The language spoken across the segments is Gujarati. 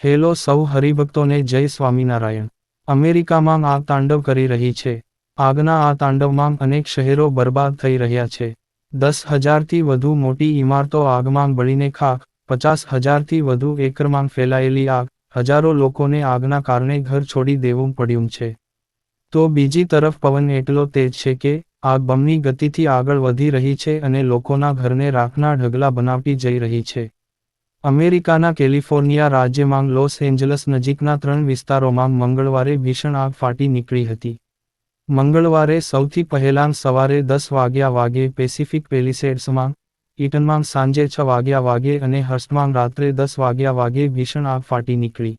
હેલો સૌ હરિભક્તોને જય સ્વામિનારાયણ. અમેરિકામાં આગ તાંડવ કરી રહી છે. આગના આ તાંડવમાં અનેક શહેરો બરબાદ થઈ રહ્યા છે. 10,000થી વધુ મોટી ઇમારતો આગમાં બળીને ખાખ, 50,000થી વધુ એકરમાં ફેલાયેલી આગ, હજારો લોકોને આગના કારણે ઘર છોડી દેવું પડ્યું છે. તો બીજી તરફ પવન એટલો તેજ છે કે, આગ બમની ગતિથી આગળ વધી રહી છે અને લોકોના ઘરને રાખના ઢગલા બનાવતી જઈ રહી છે. અમેરિકાના કેલિફોર્નિયા રાજ્યમાં લોસ એન્જલસ નજીકના 3 વિસ્તારોમાં મંગળવારે ભીષણ આગ ફાટી નીકળી હતી. મંગળવારે સૌથી પહેલાં સવારે 10 વાગ્યે પેસિફિક પેલિસેડ્સમાં, ઇટનમાં સાંજે 6 વાગ્યે અને હર્સ્ટમાં રાત્રે 10 વાગ્યે ભીષણ આગ ફાટી નીકળી.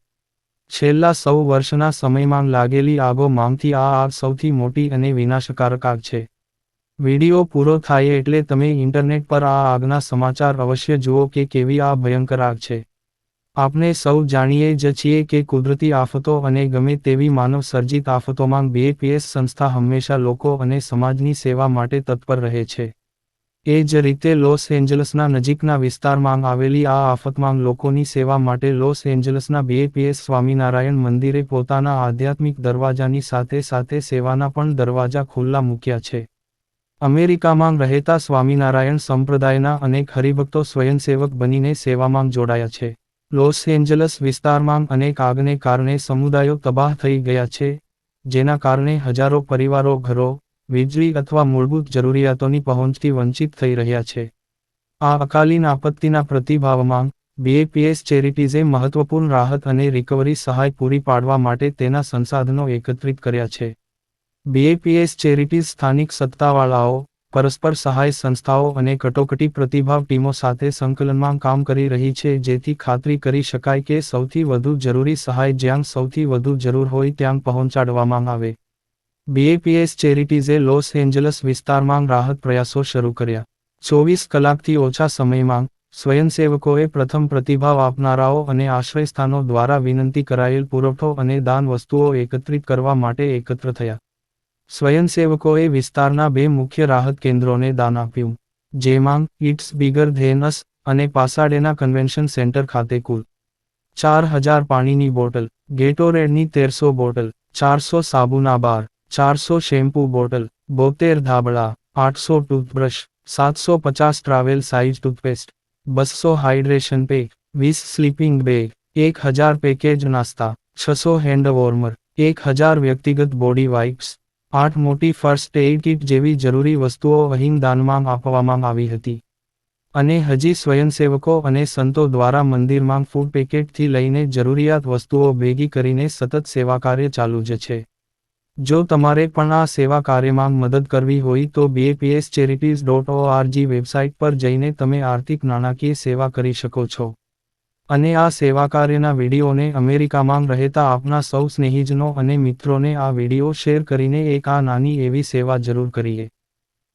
છેલ્લા 100 વર્ષના સમયમાં લાગેલી આગોમાંથી આ આગ સૌથી મોટી અને વિનાશકારક આગ છે. વિડિયો પૂરો થાય એટલે તમે ઇન્ટરનેટ પર આ આગના સમાચાર અવશ્ય જુઓ કે કેવી આ ભયંકર આગ છે. આપણે સૌ જાણીએ જ છીએ કે કુદરતી આફતો અને ગમે તેવી માનવ સર્જિત આફતોમાં BAPS સંસ્થા હંમેશા લોકો અને સમાજની સેવા માટે તત્પર રહે છે. એ જ રીતે લોસ એન્જલસના નજીકના વિસ્તારમાં આવેલી આ આફતમાં લોકોની સેવા માટે લોસ એન્જલસના BAPS સ્વામિનારાયણ મંદિરે પોતાના આધ્યાત્મિક દરવાજાની સાથે સાથે સેવાના પણ દરવાજા ખુલ્લા મૂક્યા છે. અમેરિકામાં રહેતા સ્વામિનારાયણ સંપ્રદાયના અનેક હરિભક્તો સ્વયંસેવક બનીને સેવામાં જોડાયા છે. લોસ એન્જલસ વિસ્તારમાં અનેક આગને કારણે સમુદાયો તબાહ થઈ ગયા છે, જેના કારણે હજારો પરિવારો ઘરો, વીજળી અથવા મૂળભૂત જરૂરિયાતોની પહોંચથી વંચિત થઈ રહ્યા છે. આ અકાલીન આપત્તિના પ્રતિભાવમાં, BAPS ચેરિટીઝે મહત્વપૂર્ણ રાહત અને રિકવરી સહાય પૂરી પાડવા માટે તેના સંસાધનો એકત્રિત કર્યા છે. BAPS ચેરિટીઝ સ્થાનિક સત્તાવાળાઓ, પરસ્પર સહાય સંસ્થાઓ અને કટોકટી પ્રતિભાવ ટીમો સાથે સંકલનમાં કામ કરી રહી છે જેથી ખાતરી કરી શકાય કે સૌથી વધુ જરૂરી સહાય જ્યાં સૌથી વધુ જરૂર હોય ત્યાં પહોંચાડવામાં આવે. BAPS ચેરિટીઝે લોસ એન્જલસ વિસ્તારમાં રાહત પ્રયાસો શરૂ કર્યા. 24 કલાકથી ઓછા સમયમાં, સ્વયંસેવકોએ પ્રથમ પ્રતિભાવ આપનારાઓ અને આશ્રયસ્થાનો દ્વારા વિનંતી કરાયેલ પુરવઠો અને દાન વસ્તુઓ એકત્રિત કરવા માટે એકત્ર થયા. સ્વયંસેવકોએ વિસ્તારના 2 મુખ્ય રાહત કેન્દ્રોને દાન આપ્યું, જેમાં ઇટ્સ બિગર ધેન અસ અને પાસાડેના કન્વેન્શન સેન્ટર ખાતે કુલ 4,000 પાણીની બોટલ, ગેટોરેડની 1300 બોટલ, 400 સાબુના બાર, 400 shampoo bottle, 72 ધાબળા, 800 toothbrush, 750 travel size toothpaste, 200 hydration pack, 20 sleeping bag, 1000 package નાસ્તા, 600 હેન્ડ વોર્મર, 1000 વ્યક્તિગત બોડી વાઇપ્સ, 8 મોટી ફર્સ્ટ એઇડ કિટ જેવી જરૂરી વસ્તુઓ અહીં દાનમાં આપવામાં આવી હતી. અને હજી સ્વયંસેવકો અને સંતો દ્વારા મંદિરમાં ફૂડ પેકેટથી લઈને જરૂરિયાત વસ્તુઓ ભેગી કરીને સતત સેવાકાર્ય ચાલુ જ છે. જો તમારે પણ આ સેવા કાર્યમાં મદદ કરવી હોય તો BAPScharities.org વેબસાઇટ પર જઈને તમે આર્થિક નાણાકીય સેવા કરી શકો છો. અને આ સેવાકાર્યના વિડીયોને અમેરિકામાં રહેતા આપના સૌ સ્નેહીજનો અને મિત્રોને આ વિડીયો શેર કરીને એક આ નાની એવી સેવા જરૂર કરીએ.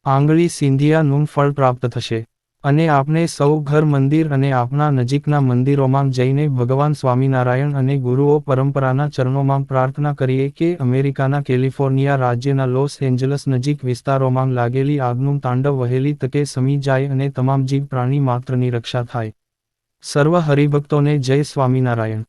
આંગળી સિંધિયાનું ફળ પ્રાપ્ત થશે. અને આપણે સૌ ઘર મંદિર અને આપના નજીકના મંદિરોમાં જઈને ભગવાન સ્વામિનારાયણ અને ગુરુઓ પરંપરાના ચરણોમાં પ્રાર્થના કરીએ કે અમેરિકાના કેલિફોર્નિયા રાજ્યના લોસ એન્જલસ નજીક વિસ્તારોમાં લાગેલી આગનું તાંડવ વહેલી તકે શમી જાય અને તમામ જીવ પ્રાણી માત્રની રક્ષા થાય. સર્વ હરિભક્તોને જય સ્વામિનારાયણ.